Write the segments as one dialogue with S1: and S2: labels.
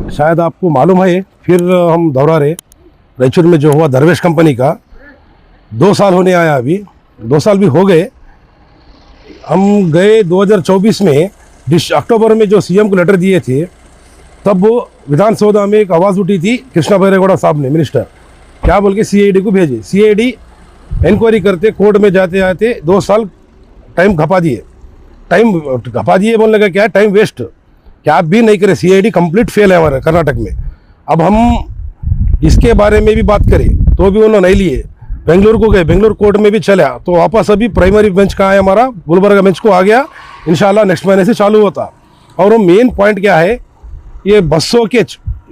S1: शायद आपको मालूम है, फिर हम दोहरा रहे। रायचूर में जो हुआ दरवेश कंपनी का 2 साल होने आया, अभी 2 साल भी हो गए। हम गए 2024 में अक्टूबर में जो सीएम को लेटर दिए थे, तब वो विधानसभा में एक आवाज़ उठी थी कृष्णा बैरेगौड़ा साहब ने, मिनिस्टर, क्या बोल के सीआईडी को भेजे। सीआईडी इंक्वायरी करते कोर्ट में जाते आते 2 साल टाइम खपा दिए। बोलने का क्या है, टाइम वेस्ट, क्या भी नहीं करे। सीआईडी कंप्लीट फेल है हमारे कर्नाटक में। अब हम इसके बारे में भी बात करें तो भी उन्होंने नहीं लिए। बेंगलुरु को गए, बेंगलुरु कोर्ट में भी चला, तो वापस अभी प्राइमरी बेंच का है हमारा, गुलबर्गा बेंच को आ गया। इंशाल्लाह नेक्स्ट महीने से चालू होता। और वो मेन पॉइंट क्या है, ये बसों के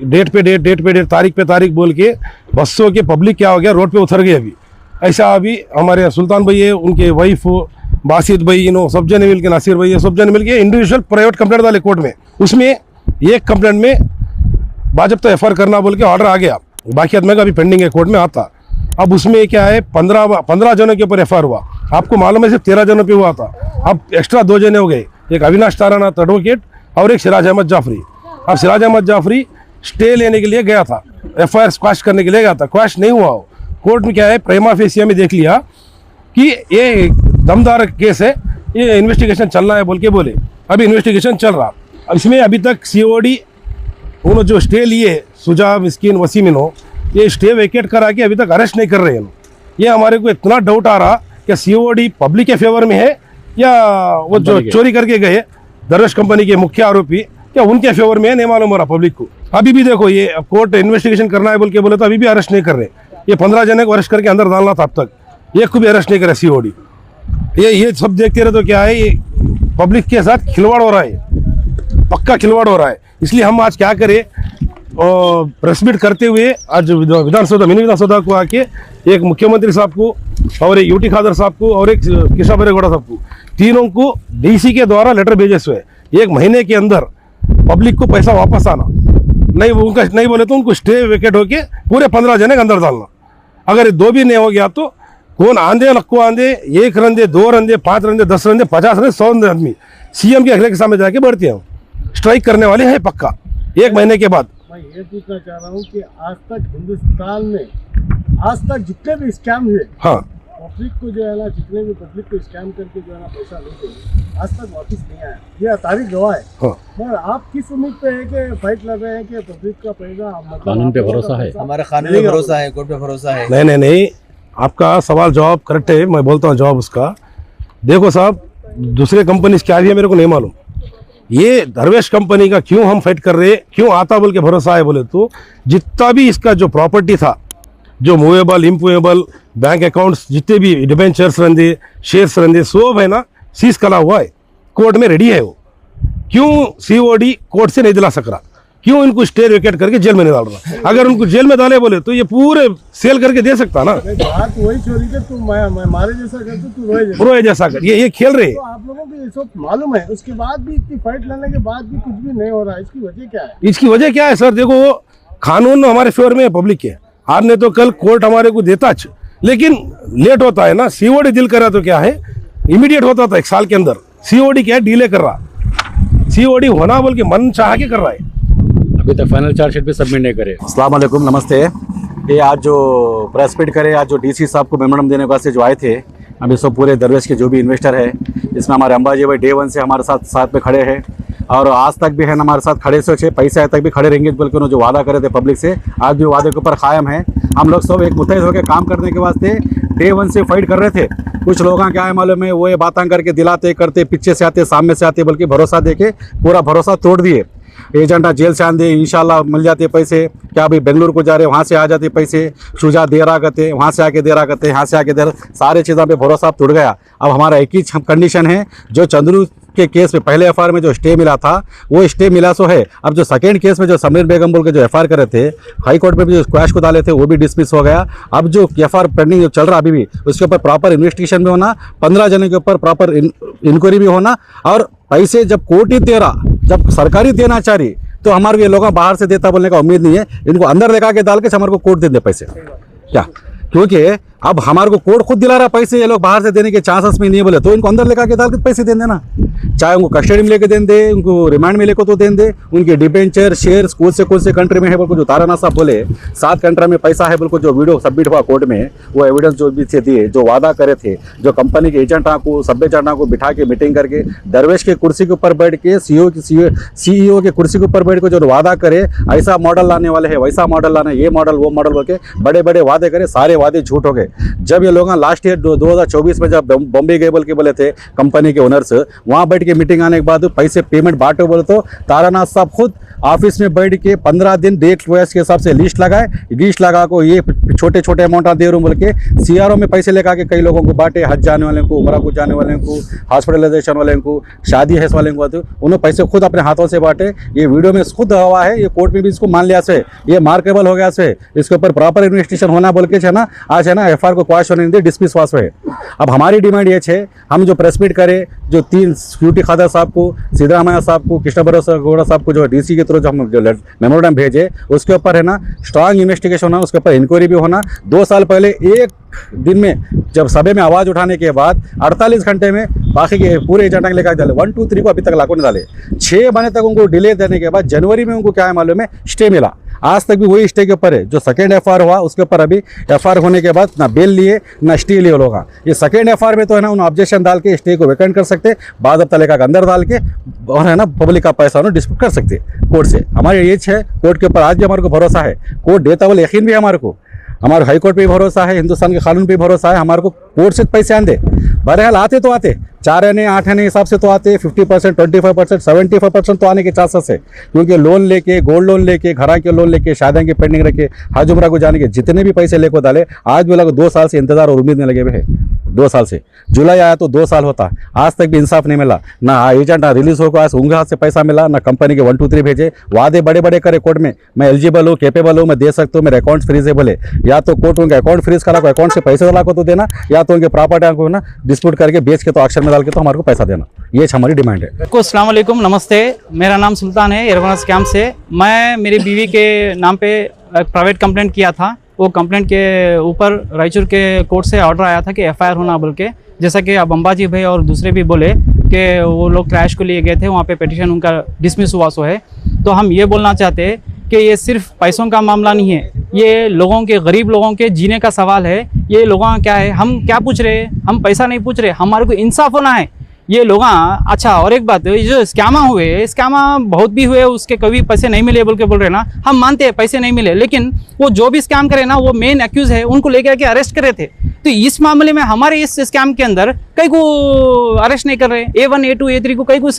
S1: डेट पे डेट, तारीख पे तारीख बोल के बसों के पब्लिक क्या हो गया, रोड पे उतर गए। अभी ऐसा अभी हमारे सुल्तान भाई है, उनके वाइफ बासित भाई, सब जने मिल के, नासिर भाई, सब जने मिल के इंडिविजुअल प्राइवेट कंप्लेंट डाले कोर्ट में। उसमें एक कंप्लेंट में बाजब एफआईआर करना बोल के ऑर्डर आ गया, बाकी आदमी का अभी पेंडिंग है, कोर्ट में आता। अब उसमें क्या है, 15 जनों के ऊपर एफआईआर हुआ। आपको मालूम है सिर्फ 13 जनों पे हुआ था, अब एक्स्ट्रा 2 जने हो गए, एक अविनाश तारानाथ एडवोकेट और एक सिराज अहमद जाफरी। अब सिराज अहमद जाफरी स्टे लेने के लिए गया था, एफआईआर स्क्वाश करने के लिए गया था, क्वाश नहीं हुआ। कोर्ट में क्या है, प्रेमा फेसिया में देख लिया कि ये दमदार केस है, ये इन्वेस्टिगेशन चलना है बोल के बोले। अभी इन्वेस्टिगेशन चल रहा। अब इसमें अभी तक सीओडी उन्होंने जो स्टे लिए, सुजा, मिस्किन, वसीमिनो, ये स्टे वेकेट करा के अभी तक अरेस्ट नहीं कर रहे हैं। ये हमारे को इतना डाउट आ रहा कि सीओडी पब्लिक के फेवर में है या वो जो चोरी करके गए दरवेश कंपनी के मुख्य आरोपी, क्या उनके फेवर में है, नहीं मालूम हो रहा पब्लिक को। अभी भी देखो, ये कोर्ट इन्वेस्टिगेशन करना है बोल के बोले तो अभी भी अरेस्ट नहीं कर रहे। ये 15 जने को अरेस्ट करके अंदर डालना था, अब तक एक को भी अरेस्ट नहीं करे सीओडी। ये सब देखते रहे तो क्या है, ये पब्लिक के साथ खिलवाड़ हो रहा है, पक्का खिलवाड़ हो रहा है। इसलिए हम आज क्या करें, प्रेस मीट करते हुए आज विधानसभा, मिनी विधानसभा को आके एक मुख्यमंत्री साहब को और एक यूटी खादर साहब को और एक कृष्णा बैरेगौड़ा साहब को, तीनों को डीसी के द्वारा लेटर भेजे हुए 1 महीने के अंदर पब्लिक को पैसा वापस आना, नहीं उनका नहीं बोले तो उनको स्टे वेकेट होके पूरे 15 जने के अंदर डालना। अगर 2 भी नहीं हो गया तो कौन आंधे लक्को आंधे, 1 रंधे, 2 रंधे, 5 रंधे, 10 रंधे, 50 रंधे, 100 आदमी सीएम के अगले के सामने जाके बढ़ते हैं, स्ट्राइक करने वाले हैं पक्का 1 महीने के बाद।
S2: मैं ये पूछना चाह रहा हूँ कि आज तक हिंदुस्तान में आज तक जितने भी स्कैम हुए,
S1: हाँ,
S2: पब्लिक को जो है ना, जितने भी पब्लिक को स्कैम करके जो है ना पैसा लेते हैं, आज तक वापस नहीं आया। ये तारीख गवाह है।
S1: हाँ।
S2: मगर आप किस उम्मीद पे है कि फाइट लड़ रहे हैं कि पब्लिक का पैसा,
S3: कानून पे भरोसा है,
S4: हमारा कानून पे भरोसा है, कोर्ट पे भरोसा है।
S1: नहीं, आपका सवाल जवाब करेक्ट है, मैं बोलता हूँ जवाब उसका। देखो साहब, दूसरे कंपनी क्या है मेरे को नहीं मालूम, ये दरवेश कंपनी का क्यों हम फाइट कर रहे, क्यों आता बोल के भरोसा है बोले तो, जितना भी इसका जो प्रॉपर्टी था, जो मूवेबल, इम्पूवेबल, बैंक अकाउंट्स, जितने भी डिबेंचर्स रहते, शेयर्स रहते, सब है ना सीज करा हुआ है, कोर्ट में रेडी है। वो क्यों सीओडी कोर्ट से नहीं दिला सक रहा, क्यों इनको स्टे वेकेट करके जेल में नहीं डाल रहा? अगर उनको जेल में डाले बोले तो ये पूरे सेल करके दे सकता ना।
S2: बात वही चोरी के, तू मारे जैसा कर, तू
S1: रोए जैसा कर, ये खेल रहे।
S2: तो आप लोगों को ये सब मालूम है, उसके बाद भी इतनी फाइट लड़ने के बाद भी कुछ भी नहीं हो रहा है, इसकी वजह क्या है?
S1: इसकी वजह क्या है सर, देखो कानून हमारे फेवर में है, पब्लिक के। आज नहीं तो कल कोर्ट हमारे को देता, लेकिन लेट होता है ना। सीओडी दिल करा तो क्या है, इमीडिएट होता था 1 साल के अंदर। सीओडी क्या है, डिले कर रहा। सीओडी होना बोल के मन चाह के कर रहा है,
S3: अभी तक फाइनल चार्जशीट भी सबमिट नहीं करे।
S5: अस्सलाम वालेकुम, नमस्ते। ये आज जो प्रेस मीट करे, आज जो डीसी साहब को मेमोरेंडम देने वास्ते जो आए थे, अभी सब पूरे दरवेश के जो भी इन्वेस्टर है, इसमें हमारे अंबाजी भाई डे 1 से हमारे साथ में खड़े हैं और आज तक भी है हमारे साथ खड़े से पैसे आए तक भी खड़े रहेंगे बोल के उन्होंने जो वादा करे थे पब्लिक से, आज भी वादे के ऊपर कायम है। हम लोग सब एक मुतहद होकर काम करने के वास्ते डे 1 से फाइट कर रहे थे। कुछ लोग क्या है मालूम है, वो ये बातें करके दिलाते करते, पीछे से आते सामने से आते, बल्कि भरोसा देके पूरा भरोसा तोड़ दिए। एजेंटा जेल से आंदे, इंशाल्लाह मिल जाते पैसे, क्या भाई बेंगलुरु को जा रहे वहाँ से आ जाते पैसे, शुजा दे रहा करते, वहाँ से आके दे रहा करते, यहाँ से आके दे रहा, सारे चीज़ों पे भरोसा टूट गया। अब हमारा एक ही कंडीशन है, जो चंद्रू के केस में पहले एफआईआर में जो स्टे मिला था वो स्टे मिला सो है। अब जो सेकेंड केस में जो समरीन बेगम बोल के जो एफआईआर करे थे, हाई कोर्ट में भी जो स्क्वैश को डाले थे वो भी डिसमिस हो गया। अब जो एफआईआर पेंडिंग जो चल रहा अभी भी, उसके ऊपर प्रॉपर इन्वेस्टिगेशन भी होना, 15 जने के ऊपर प्रॉपर इंक्वायरी भी होना, और पैसे जब कोर्ट ही दे रहा, जब सरकारी देना चाह रही, तो हमारे ये लोग बाहर से देता बोलने का उम्मीद नहीं है। इनको अंदर लेकर के डाल के हमारे को कोर्ट दे दे पैसे क्या, क्योंकि अब हमारे को कोर्ट खुद दिला रहा पैसे, ये लोग बाहर से देने के चांसेस में नहीं बोले तो इनको अंदर लेकर के डाल के पैसे दे देना, चाहे उनको कस्टडी में लेके दें दे, उनको रिमांड में लेकर तो दें दे, उनके डिबेंचर शेयर कौन से कंट्री में है बोल को जो तारानाथ साहब बोले 7 कंट्री में पैसा है बोल को जो वीडियो सबमिट हुआ कोर्ट में, वो एविडेंस जो भी थे दिए, जो वादा करे थे, जो कंपनी के एजेंट को सब एजेंट को बिठा के मीटिंग करके दरवेश के कुर्सी के ऊपर बैठ के सीईओ के कुर्सी के ऊपर बैठ के जो वादा करे ऐसा मॉडल लाने वाले हैं, वैसा मॉडल लाना, ये मॉडल वो मॉडल बोल के बड़े बड़े वादे करे, सारे वादे झूठ हो गए। जब ये लोग लास्ट ईयर 2024 में जब बॉम्बे गए बोल के बोले थे कंपनी के ओनर्स, वहाँ बैठ के मीटिंग आने के बाद पैसे पेमेंट बांटो बोले तो तारानाथ साहब खुद ऑफिस में बैठ के 15 दिन डेट वैस के हिसाब से लिस्ट लगाए, लिस्ट लगा को ये छोटे छोटे अमाउंट दे रहा हूँ बोल के सीआरओ में पैसे लेकर के कई लोगों को बांटे, हज जाने वाले को, उमरा को जाने वाले को, हॉस्पिटलाइजेशन वाले को, शादी है वाले को, उन्होंने पैसे खुद अपने हाथों से बांटे। ये वीडियो में खुद हुआ है, ये कोर्ट में भी इसको मान लिया से, ये मार्केबल हो गया से, इसके ऊपर प्रॉपर इन्वेस्टिगेशन होना बोल के है ना, आज है ना एफआईआर को क्वाश होने दे, डिस्मिस वास हुए। अब हमारी डिमांड ये है, हम जो प्रेस मीट करें, जो 3 सिक्योरिटी खादर साहब को, सिद्धरामैया साहब को, कृष्ण गौड़ा साहब को जो डीसी के थ्रू जो हम मेमोरेंडम भेजे, उसके ऊपर है ना स्ट्रांग इन्वेस्टिगेशन होना, उसके ऊपर इंक्वायरी भी होना। 2 साल पहले एक दिन में जब सभा में आवाज़ उठाने के बाद 48 घंटे में बाकी के पूरे एजेंट लेकर डाले, 1 2 3 को अभी तक लाखों ने डाले, 6 महीने तक उनको डिले देने के बाद जनवरी में उनको क्या है मालूम है, स्टे मिला। आज तक भी वही स्टे के ऊपर है, जो सेकेंड एफआईआर हुआ उसके ऊपर अभी एफआईआर होने के बाद ना बेल लिए ना स्टे लिए लोग। ये सेकेंड एफआईआर में तो है ना, उन्होंने ऑब्जेक्शन डाल के स्टे को वेकेंट कर सकते, बाद अब तले का अंदर डाल के और है ना पब्लिक का पैसा उन्होंने डिस्प्यूट कर सकते कोर्ट से। हमारी ये है कोर्ट के ऊपर आज भी हमारे को भरोसा है, कोर्ट देता बोले यकीन भी है हमारे को, हमारे हाई कोर्ट पे भरोसा है, हिंदुस्तान के कानून पे भरोसा है, हमारे को कोर्ट से पैसे आंदे। बहरहाल आते तो आते 4 आने 8 आने हिसाब से तो आते, 50%, 25%, 75% तो आने के चांसेस है, क्योंकि लोन लेके, गोल्ड लोन लेके, घरा के लोन लेके, शादियों के पेंडिंग रखे, हज उम्रा को जाने के जितने भी पैसे लेकर डाले, आज भी लोग 2 साल से इंतजार और उम्मीद में लगे हुए हैं। 2 साल से जुलाई आया तो 2 साल होता, आज तक भी इंसाफ नहीं मिला, ना एजेंट ना रिलीज होकर आज उनके हाथ से पैसा मिला, ना कंपनी के 1 2 3 भेजे, वादे बड़े बड़े करे कोर्ट में, मैं एलिजिबल हूँ, कैपेबल हूँ, मैं दे सकता हूँ, मेरे अकाउंट फ्रीज है बोले, या तो कोर्ट उनके अकाउंट फ्रीज करा को, अकाउंट से पैसे डाला को तो देना, या तो उनके प्रॉपर्टी को ना डिस्प्यूट करके बेच के तो ऑक्शन में डाल के तो हमारे को पैसा देना। ये हमारी डिमांड है।
S6: अस्सलाम वालेकुम, नमस्ते, मेरा नाम सुल्तान है, एयरगोनस कैंप से। मैं मेरी बीवी के नाम पे एक प्राइवेट कंप्लेंट किया था, वो कंप्लेंट के ऊपर रायचूर के कोर्ट से ऑर्डर आया था कि एफआईआर होना बोल के, जैसा कि अब अंबाजी भाई और दूसरे भी बोले कि वो लोग क्रैश को लिए गए थे, वहाँ पे पिटीशन उनका डिसमिस हुआ सो है। तो हम ये बोलना चाहते हैं कि ये सिर्फ पैसों का मामला नहीं है, ये लोगों के, गरीब लोगों के जीने का सवाल है। ये लोगों का क्या है, हम क्या पूछ रहे हैं, हम पैसा नहीं पूछ रहे, हमारे को इंसाफ होना है। ये लोग अच्छा, और एक बात, ये जो स्कैमा हुए, स्कैमा बहुत भी हुए, उसके कभी पैसे नहीं मिले बोल के बोल रहे ना, हम मानते हैं पैसे नहीं मिले, लेकिन वो जो भी स्कैम करे ना, वो मेन एक्यूज है, उनको लेकर के अरेस्ट करे थे। तो इस मामले में हमारे इस स्कैम के अंदर कई को अरेस्ट नहीं कर रहे, A1 A2 A3 को कई को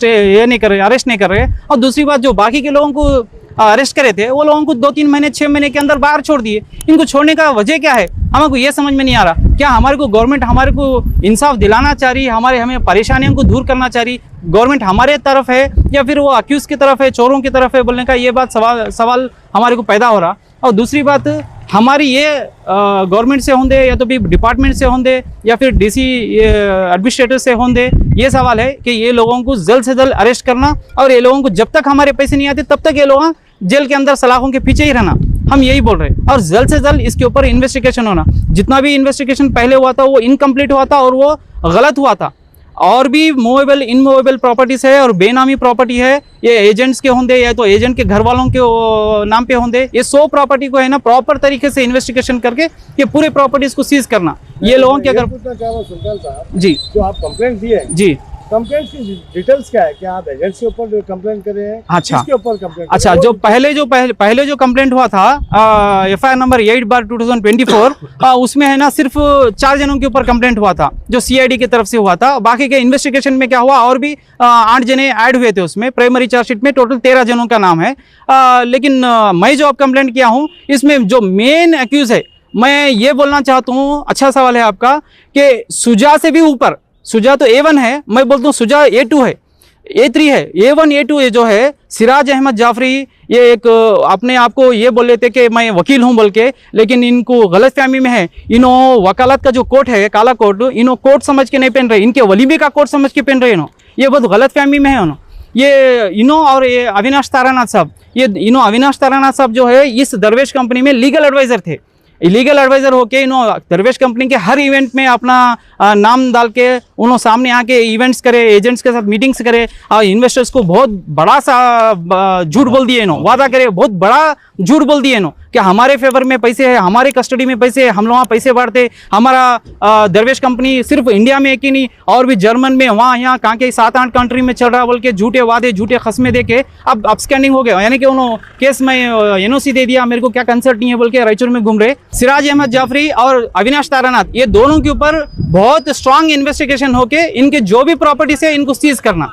S6: ये नहीं कर रहे, अरेस्ट नहीं कर रहे। और दूसरी बात, जो बाकी के लोगों को अरेस्ट करे थे, वो लोगों को 2-3 महीने 6 महीने के अंदर बाहर छोड़ दिए। इनको छोड़ने का वजह क्या है, हमको ये समझ में नहीं आ रहा। क्या हमारे को गवर्नमेंट हमारे को इंसाफ दिलाना चाह रही है, हमें परेशानियों को दूर करना चाह रही, गवर्नमेंट हमारे तरफ है या फिर वो अक्यूज की तरफ है, चोरों की तरफ है बोलने का ये बात सवाल हमारे को पैदा हो रहा। और दूसरी बात, हमारी ये गवर्नमेंट से होंगे या तो भी डिपार्टमेंट से होंगे या फिर डीसी एडमिनिस्ट्रेटर से होंगे, ये सवाल है कि ये लोगों को जल्द से जल्द अरेस्ट करना, और ये लोगों को जब तक हमारे पैसे नहीं आते तब तक ये लोग जेल के अंदर सलाखों के पीछे ही रहना, हम यही बोल रहे हैं। और जल्द से जल्द इसके ऊपर इन्वेस्टिगेशन होना। जितना भी इन्वेस्टिगेशन पहले हुआ था वो इनकम्प्लीट हुआ था और वो गलत हुआ था। और भी मूवेबल इनमूवेबल प्रॉपर्टीज है और बेनामी प्रॉपर्टी है, ये एजेंट्स के होंगे या तो एजेंट के घर वालों के नाम पे होंगे, ये 100 प्रॉपर्टी को है ना प्रॉपर तरीके से इन्वेस्टिगेशन करके ये पूरे प्रॉपर्टीज को सीज करना। ये लोगों के अगर
S2: सुल्तान साहब
S6: जी,
S2: जो आप कंप्लेंट दिए
S6: जी,
S2: कंप्लेंट की डिटेल्स क्या है, क्या आप एजेंट्स के ऊपर कंप्लेंट कर रहे हैं,
S6: अच्छा,
S2: किसके ऊपर कंप्लेंट?
S6: अच्छा, जो पहले जो कंप्लेंट हुआ था एफआईआर नंबर 8/2024, उसमें है ना सिर्फ 4 जनों के ऊपर कंप्लेंट हुआ था, जो सीआईडी की तरफ से हुआ था। बाकी के इन्वेस्टिगेशन में क्या हुआ, और भी 8 जने ऐड हुए थे उसमें। प्राइमरी चार्जशीट में टोटल 13 जनों का नाम है। लेकिन मैं जो अब कंप्लेंट किया हूँ, इसमें जो मेन एक्यूज है, मैं ये बोलना चाहता हूँ, अच्छा सवाल है आपका, कि सुजा से भी ऊपर, सुजा तो A1 है, मैं बोलता हूँ सुजा A2 है, A3 है, A1 A2 ये जो है सिराज अहमद जाफरी, ये एक अपने आप को ये बोल लेते कि मैं वकील हूँ बोल के, लेकिन इनको गलतफहमी में है। इन्हों वकालत का जो कोट है, काला कोट, इन्हों कोट समझ के नहीं पहन रहे, इनके वलीबे का कोट समझ के पहन रहे इन्हों, ये बहुत गलतफहमी में है उन्हों। ये इन्हों और ये अविनाश तारानाथ साहब, ये इन्हों अविनाश तारानाथ साहब जो है इस दरवेश कंपनी में लीगल एडवाइजर थे। इलीगल एडवाइजर होके इन्होंने दरवेश कंपनी के हर इवेंट में अपना नाम डाल के उन्होंने सामने आके इवेंट्स करे, एजेंट्स के साथ मीटिंग्स करे और इन्वेस्टर्स को बहुत बड़ा सा झूठ बोल दिए इन्होंने, वादा करे, बहुत बड़ा झूठ बोल दिए इन्होंने कि हमारे फेवर में पैसे है, हमारे कस्टडी में पैसे है, हम लोग वहाँ पैसे बांटते। हमारा दरवेश कंपनी सिर्फ इंडिया में एक ही नहीं और भी जर्मन में वहाँ यहाँ कहाँ के 7-8 कंट्री में चल रहा बोल के झूठे वादे, झूठे खसमे दे के अब अपस्टैंडिंग हो गए, यानी कि उन्होंने केस में एनओसी दे दिया, मेरे को क्या कंसर्ट नहीं है बोल के रायचूर में घूम रहे। सिराज अहमद जाफरी और अविनाश तारानाथ, ये दोनों के ऊपर बहुत स्ट्रांग इन्वेस्टिगेशन होके इनके जो भी प्रॉपर्टीज है इनको सीज करना।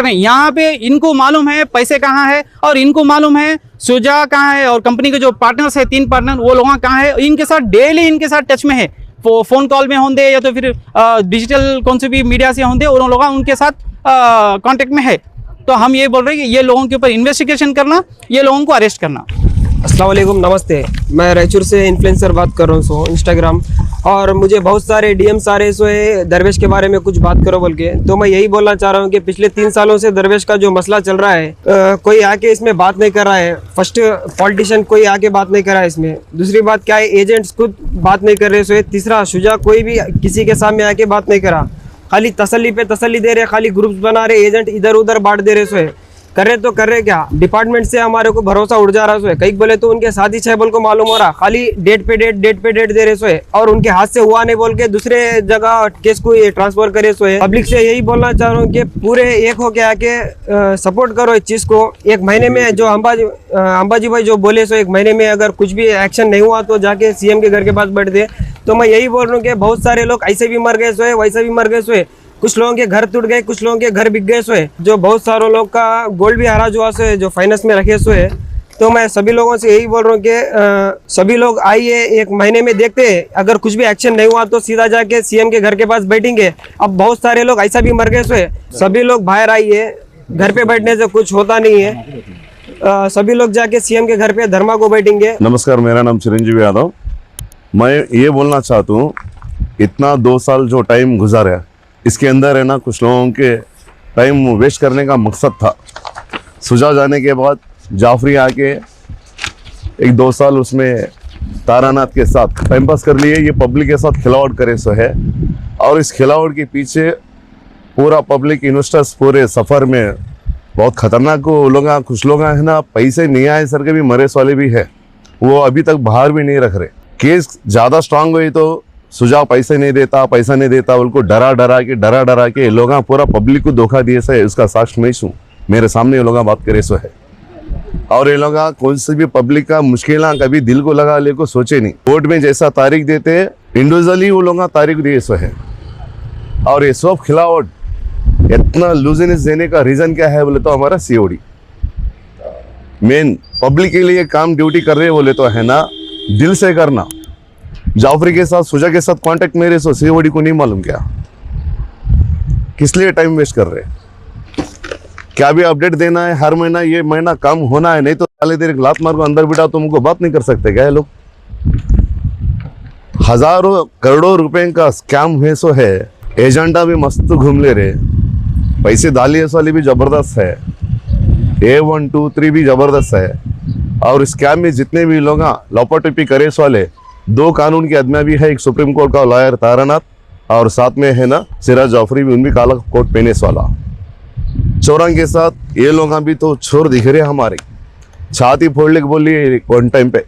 S6: यहाँ पे इनको मालूम है पैसे कहाँ है और इनको मालूम है सुजा कहाँ है और कंपनी के जो पार्टनर्स है 3 पार्टनर वो लोग कहाँ है। इनके साथ डेली इनके साथ टच में है, फोन कॉल में होंगे या तो फिर डिजिटल कौन से भी मीडिया से होंगे, उन लोग उनके साथ कांटेक्ट में है। तो हम ये बोल रहे हैं कि ये लोगों के ऊपर इन्वेस्टिगेशन करना, ये लोगों को अरेस्ट करना।
S7: अस्सलाम वालेकुम, नमस्ते। मैं रायचूर से इन्फ्लुएंसर बात कर रहा हूँ इंस्टाग्राम, और मुझे बहुत सारे डीएम्स आ रहे सो है दरवेश के बारे में कुछ बात करो बोल के। तो मैं यही बोलना चाह रहा हूँ कि पिछले 3 सालों से दरवेश का जो मसला चल रहा है कोई आके इसमें बात नहीं कर रहा है। फर्स्ट पॉलिटिशियन कोई आके बात नहीं कर रहा है इसमें। दूसरी बात क्या है, एजेंट्स खुद बात नहीं कर रहे सो है। तीसरा, शुजा कोई भी किसी के सामने आके बात नहीं करा, खाली तसल्ली पे तसल्ली दे रहे, खाली ग्रुप्स बना रहे, एजेंट इधर उधर बांट दे रहे सो है। कर रहे तो कर रहे क्या, डिपार्टमेंट से हमारे को भरोसा उड़ जा रहा सो है। कई बोले तो उनके साथी 6 बोल को मालूम हो रहा, खाली डेट पे डेट दे रहे सो है और उनके हाथ से हुआ नहीं बोल के दूसरे जगह केस को ट्रांसफर करे सो है। पब्लिक से यही बोलना चाह रहा हूँ कि पूरे एक होके आके सपोर्ट करो इस चीज़ को। 1 महीने में जो अंबाजी भाई जो बोले सो 1 महीने में अगर कुछ भी एक्शन नहीं हुआ तो जाके सीएम के घर के पास बैठ दे। तो मैं यही बोल रहा हूँ कि बहुत सारे लोग ऐसे भी मर गए सो है, वैसे भी मर गए सो है। कुछ लोगों के घर टूट गए, कुछ लोगों के घर बिक गए सो है। जो बहुत सारे लोग का गोल्ड भी हराज हुआ सो है, जो फाइनेंस में रखे सो है। तो मैं सभी लोगों से यही बोल रहा हूँ कि सभी लोग आइए, 1 महीने में देखते हैं, अगर कुछ भी एक्शन नहीं हुआ तो सीधा जाके सीएम के घर के पास बैठेंगे। अब बहुत सारे लोग ऐसा भी मर गए सो है। सभी लोग बाहर आइए, घर पे बैठने से कुछ होता नहीं है। सभी लोग जाके सीएम के घर पे धर्मा को बैठेंगे।
S8: नमस्कार, मेरा नाम चिरंजीवी यादव। मैं ये बोलना चाहता हूँ, इतना 2 साल जो टाइम गुजारा इसके अंदर है ना, कुछ लोगों के टाइम वेस्ट करने का मकसद था। सुझाव जाने के बाद जाफरी आके 1-2 साल उसमें तारानाथ के साथ टाइम पास कर लिए, ये पब्लिक के साथ खिलावट करे सो है। और इस खिलावट के पीछे पूरा पब्लिक इन्वेस्टर्स पूरे सफ़र में बहुत खतरनाक लोग, कुछ लोग है ना पैसे नहीं आए सर के भी मरे वाले भी है, वो अभी तक बाहर भी नहीं रख रहे। केस ज़्यादा स्ट्रांग हुई तो सुझाव पैसा नहीं देता उनको डरा के लोग पूरा पब्लिक को धोखा दिए से, उसका साक्ष्य मैं हूँ, मेरे सामने ये लोग बात करे सो है। और ये लोग कौन सी भी पब्लिक का मुश्किल कभी दिल को लगा ले को सोचे नहीं। कोर्ट में जैसा तारीख देते इंडिविजुअली वो लोग तारीख दिए सो है। और ये सब खिलावट इतना लूजनेस देने का रीज़न क्या है बोले तो हमारा सीओडी मेन पब्लिक के लिए काम ड्यूटी कर रहे बोले तो है ना, दिल से करना। जाफरी के साथ सुजा के साथ कांटेक्ट मेरे सो सीओडी को नहीं मालूम क्या, किस लिए टाइम वेस्ट कर रहे, क्या भी अपडेट देना है हर महीना, ये महीना काम होना है, नहीं तो साले देर लात मार को अंदर बिठा तो उनको बात नहीं कर सकते क्या है लोग। हजारों करोड़ों रुपए का स्कैम हुए सो है, एजेंडा भी मस्त घूम ले रहे, पैसे डालिए वाली भी जबरदस्त है, A1, 2, 3 भी जबरदस्त है। और स्कैम में जितने भी लोग लॉपटिपी करे वाले 2 कानून के आदमी भी है, एक सुप्रीम कोर्ट का लॉयर तारानाथ और साथ में है ना सिराज जाफरी भी, उनभी काला कोट पहने वाला। चोरों के साथ ये लोग भी तो चोर दिख रहे हमारे, छाती फोड़ ले बोलिए वन टाइम पे,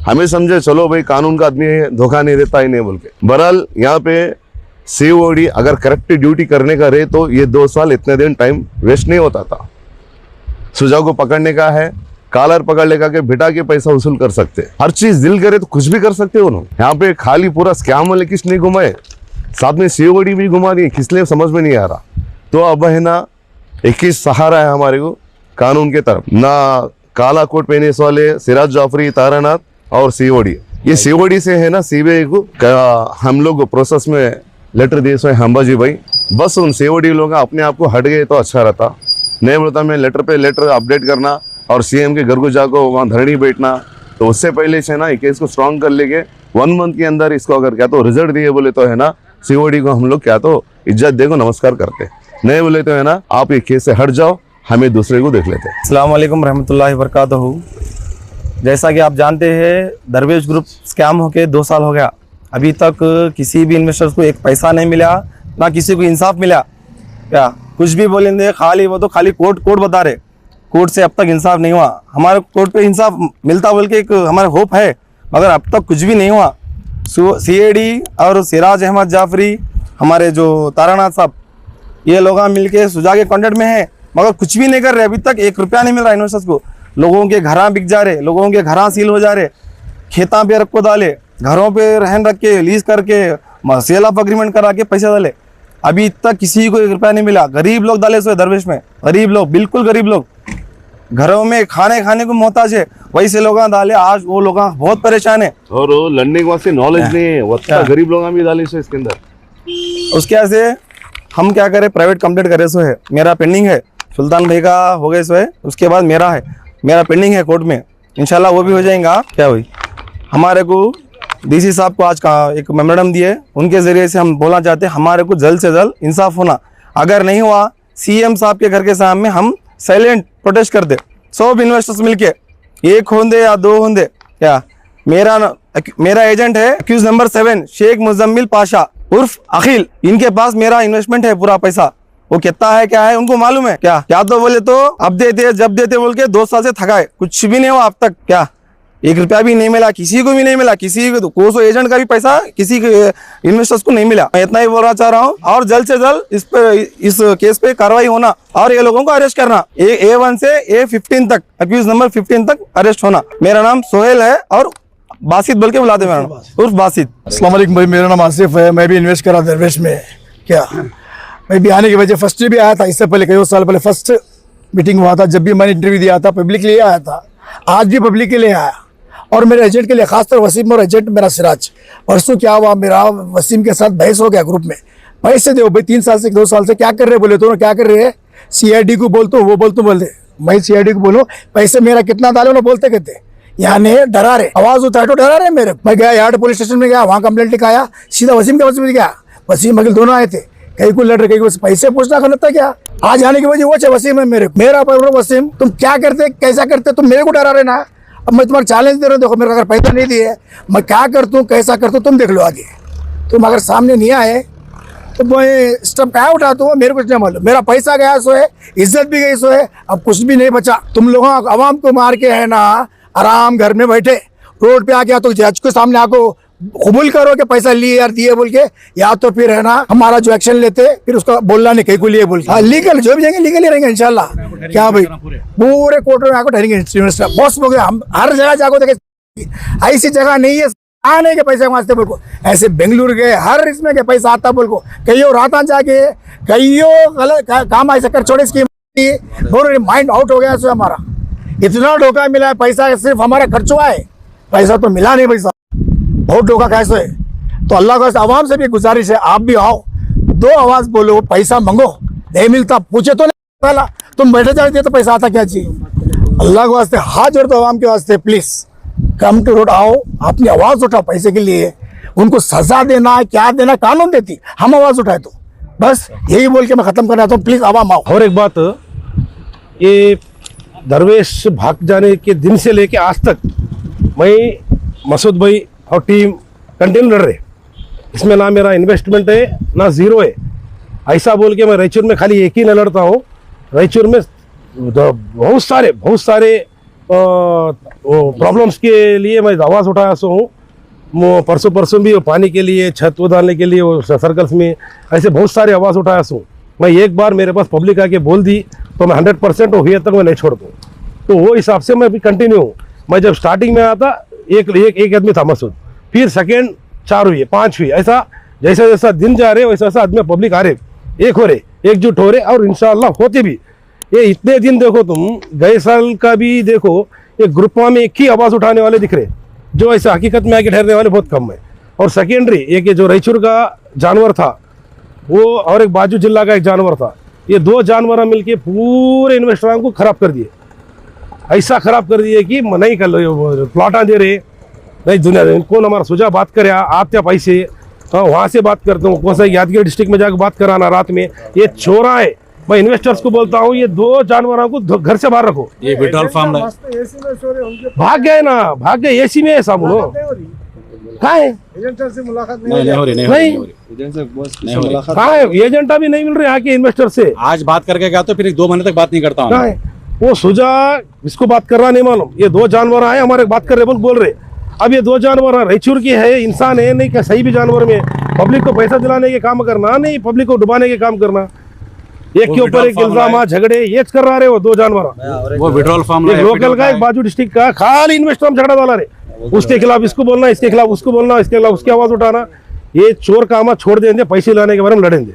S8: हमें समझे चलो भाई कानून का आदमी है, धोखा नहीं देता ही नहीं बोल के। बहरहाल यहाँ पे सीओडी अगर करेक्ट ड्यूटी करने का रहे तो ये 2 साल इतने दिन टाइम वेस्ट नहीं होता था। सुझाव को पकड़ने का है, कालर पकड़ लेगा के बिठा के पैसा वसूल कर सकते, हर चीज दिल करे तो कुछ भी कर सकते हो। यहाँ पे खाली पूरा स्कैम वाले किस नहीं घुमाए, साथ में सीओडी भी घुमा दिए, किस लिए समझ में नहीं आ रहा। तो अब है ना 21 सहारा है हमारे को कानून के तरफ, ना काला कोट पहने वाले सिराज जाफरी, तारानाथ और सीओडी। ये सीओडी से है ना सीबीआई को हम लोग प्रोसेस में लेटर दिए सो अंबाजी भाई, बस उन सीओडी लोग अपने आप को हट गए तो अच्छा रहता। नहीं बोलता मैं लेटर पे लेटर अपडेट करना और सीएम के घर को जाकर वहाँ धरनी बैठना, तो उससे पहले से ना ये केस को स्ट्रॉन्ग कर लेके 1 मंथ के अंदर इसको अगर क्या तो रिजल्ट दिए बोले तो है ना सीओडी को हम लोग क्या तो इज्जत देको नमस्कार करते, नहीं बोले तो है ना आप ये केस से हट जाओ, हमें दूसरे को देख लेते।
S4: अस्सलाम वालेकुम रहमतुल्लाहि वबरकातुहू। जैसा कि आप जानते हैं दरवेश ग्रुप स्कैम होके 2 साल हो गया, अभी तक किसी भी इन्वेस्टर्स को एक पैसा नहीं मिला, ना किसी को इंसाफ मिला। क्या कुछ भी बोलेंगे, खाली वो तो खाली कोर्ट बता रहे, कोर्ट से अब तक इंसाफ नहीं हुआ। हमारे कोर्ट पे इंसाफ मिलता बोल के एक हमारा होप है, मगर अब तक कुछ भी नहीं हुआ। सीएडी और सिराज अहमद जाफरी, हमारे जो तारानाथ साहब, ये लोग मिलके सुजा के कॉन्टेक्ट में है, मगर कुछ भी नहीं कर रहे। अभी तक 1 रुपया नहीं मिल रहा इन्वेस्टर्स को। लोगों के घरां बिक जा रहे, लोगों के घरां सील हो जा रहे, खेता पे रखो डाले, घरों पे रहन रख के लीज करके सेल ऑफ एग्रीमेंट करा के पैसे डाले। अभी तक किसी को 1 रुपया नहीं मिला। गरीब लोग डाले सो दरवेश में, गरीब लोग, बिल्कुल गरीब लोग, घरों में खाने को मोहताज है, वैसे लोग डाले। आज वो लोग बहुत परेशान है
S8: और वो लड़ने के वास्ते नॉलेज नहीं है, वो गरीब लोग भी डाले सो इसके अंदर।
S4: उसके वजह से हम क्या करें, प्राइवेट कंप्लेंट करे सो है। मेरा पेंडिंग है, सुल्तान भाई का हो गए सो है, उसके बाद मेरा है, मेरा पेंडिंग है कोर्ट में, इंशाल्लाह वो भी हो जाएगा। क्या हुई, हमारे को डीसी साहब को आज का एक मेमोरेंडम दिए, उनके जरिए से हम बोलना चाहते हैं हमारे को जल्द से जल्द इंसाफ होना। अगर नहीं हुआ, सीएम साहब के घर के सामने हम साइलेंट प्रोटेस्ट कर दे, सब इन्वेस्टर्स मिलके, 1 होंदे या 2 होंदे। क्या मेरा एजेंट है एक्यूज नंबर 7 शेख मुजम्मिल पाशा उर्फ अखिल, इनके पास मेरा इन्वेस्टमेंट है, पूरा पैसा वो कितना है क्या है उनको मालूम है। क्या तो बोले तो अब देते जब देते बोल के 2 साल से थकाए, कुछ भी नहीं हुआ अब तक। क्या 1 रुपया भी नहीं मिला, किसी को भी नहीं मिला, किसी को कोसो एजेंट का भी पैसा किसी इन्वेस्टर्स को नहीं मिला। मैं इतना ही बोलना चाह रहा हूँ, और जल्द से जल्द इस केस पे कार्रवाई होना और ये लोगों को अरेस्ट करना। A1 से A15 तक, एक्यूज नंबर 15 तक अरेस्ट होना। मेरा नाम सोहेल है और बासित बोल के बुलाते मेरा नाम, उर्फ बासित।
S9: अस्सलाम वालेकुम भाई, मेरा नाम आसिफ है, मैं भी इन्वेस्ट करा दरवेश में। क्या मैं भी आने की वजह फर्स्ट भी आया था, इससे पहले कई साल पहले फर्स्ट मीटिंग हुआ था, जब भी मैंने इंटरव्यू दिया था पब्लिक के लिए आया था, आज भी पब्लिक के लिए आया, और मेरे एजेंट के लिए, खासतौर वसीम और एजेंट मेरा सिराज। परसों क्या हुआ, मेरा वसीम के साथ बहस हो गया ग्रुप में, पैसे दो भाई, 3 साल से 2 साल से क्या कर रहे बोले तो क्या कर रहे हैं, CID को बोलते हो, वो बोलते मैं CID को बोलो पैसे मेरा कितना डाले ना, बोलते कहते यानी डरा रहे, आवाज उठाए तो डरा रहे मेरे। मैं गया यार्ड पुलिस स्टेशन में, गया वहाँ कंप्लेंट लिखाया, सीधा वसीम के पास में गया, वसीम अखिल दोनों आए थे, कहीं को लड़ रहे, कहीं को पैसे पूछना करना था। क्या आज आने की वजह वो है वसीम है मेरा वसीम, तुम क्या करते कैसा करते, तुम मेरे को डरा रहे ना। अब मैं तुम्हारा चैलेंज दे रहा हूँ, देखो मेरे अगर पैसा नहीं दिए मैं क्या करता हूँ कैसा करता हूँ, तुम देख लो आगे। तुम अगर सामने नहीं आए तो मैं स्टेप क्या उठाता हूँ, मेरे कुछ नहीं मालूम, मेरा पैसा गया सो है, इज्जत भी गई सो है, अब कुछ भी नहीं बचा। तुम लोगों आवाम को मार के है ना आराम घर में बैठे, रोड पे आ गया तो जज के सामने आको कबूल करो कि पैसा लिए यार दिए बोल के, या तो फिर है ना हमारा जो एक्शन लेते फिर उसका बोलना नहीं कहीं को लिए बोल के। लीगल जो भी जाएंगे लीगल ही रहेंगे इंशाल्लाह। क्या भाई पूरे कोर्ट में आकर ठहरेंगे, बॉस हो गया, हम हर जगह जाको देखे, ऐसी जगह नहीं है आने के पैसे वास्ते बोल को, ऐसे बेंगलुरु गए हर इसमें के पैसा आता बोल को, कईयों रात जाके कईयों गलत काम ऐसे कर छोड़े, इसकी माइंड आउट हो गया। सो हमारा इतना धोखा मिला है, पैसा सिर्फ हमारा खर्च हुआ है, पैसा तो मिला नहीं, पैसा बहुत धोखा कैसे है। तो अल्लाह का आवाम से भी गुजारिश है, आप भी आओ, 2 आवाज बोलो, पैसा मांगो, नहीं मिलता पूछे तो नहीं, तुम बैठे जाते तो पैसा आता क्या चाहिए। अल्लाह के वास्ते हाथ जोड़ दो आवाम के वास्ते, प्लीज कम टू रोड आओ, अपनी आवाज उठाओ पैसे के लिए, उनको सजा देना क्या देना कानून देती, हम आवाज उठाए तो बस यही बोल के मैं खत्म करना चाहता हूँ, प्लीज आवाम आओ।
S1: और एक बात, ये दरवेश भाग जाने के दिन से लेके आज तक मैं मसूद भाई और टीम कंटिन्यू लड़ रहे, इसमें ना मेरा इन्वेस्टमेंट है ना जीरो है। ऐसा बोल के मैं रायचूर में खाली एक ही न लड़ता हूँ, रायचूर में बहुत सारे प्रॉब्लम्स के लिए मैं आवाज़ उठाया सो हूँ। परसों भी पानी के लिए, छत वो डालने के लिए, वो सर्कल्स में ऐसे बहुत सारे आवाज़ उठाया सो। मैं एक बार मेरे पास पब्लिक आके बोल दी तो मैं 100% हुए तक मैं नहीं छोड़ दूँ, तो वो हिसाब से मैं भी कंटिन्यू हूँ। मैं जब स्टार्टिंग में आया था एक आदमी था मसूद, फिर सेकेंड 4 हुए, 5 हुए, ऐसा जैसा जैसा दिन जा रहे वैसा वैसा आदमी पब्लिक आ रहे, एक हो रहे, एकजुट हो रहे, और इंशाल्लाह होते भी। ये इतने दिन देखो तुम, गए साल का भी देखो, ये ग्रुपवा में एक ही आवाज़ उठाने वाले दिख रहे, जो ऐसा हकीकत में आके ठहरने वाले बहुत कम है। और सेकेंडरी एक जो रायचूर का जानवर था वो, और एक बाजू जिला का एक जानवर था, ये 2 जानवर मिलके पूरे इन्वेस्टरों को खराब कर दिए, ऐसा खराब कर दिए कि नहीं कर लो, प्लॉटा दे रहे नहीं, दुनिया कौन हमारा सुझा बात करे आप क्या पैसे, वहाँ से बात करते हूँ, कौन सा यादगिरी डिस्ट्रिक्ट में जाकर बात कराना रात में, ये चोरा है, मैं इन्वेस्टर्स को बोलता हूँ ये 2 जानवरों को घर से बाहर रखो।
S5: ये विड्रॉल फार्म
S2: मस्त एसी में सो रहे उनके
S1: भाग गए ना, भाग गए, एसी में है साहब लोग।
S2: नहीं हो रही
S1: कहाँ है?
S2: एजेंट से मुलाकात नहीं
S5: नहीं हो रही, नहीं हो रही, नहीं हो रही। नहीं हो रही।
S1: कहाँ है? एजेंटा भी नहीं मिल रहे यहाँ के इन्वेस्टर से।
S5: आज बात करके गया तो फिर 2 महीने तक बात नहीं करता हूँ।
S1: कहाँ है वो सुजा? इसको बात करना नहीं मालूम। ये 2 जानवर आए हमारे, बात कर रहे बोल रहे। अब ये 2 जानवर रायचूर की है, इंसान है नहीं क्या? सही भी जानवर में पब्लिक को पैसा दिलाने के काम करना, नहीं पब्लिक को डुबाने के काम करना। एक के ऊपर एक इल्जाम, झगड़े ये कर रहा रहे वो 2 जानवर।
S5: वो विड्रॉल फार्म
S1: एक लोकल का, एक बाजू डिस्ट्रिक्ट का, खाली इन्वेस्टर में झगड़ा डाला रहे। उसके खिलाफ इसको बोलना, इसके खिलाफ उसको बोलना, इसके खिलाफ उसकी आवाज उठाना। ये चोर काम छोड़ देंगे, पैसे लाने के बारे में लड़ेंगे।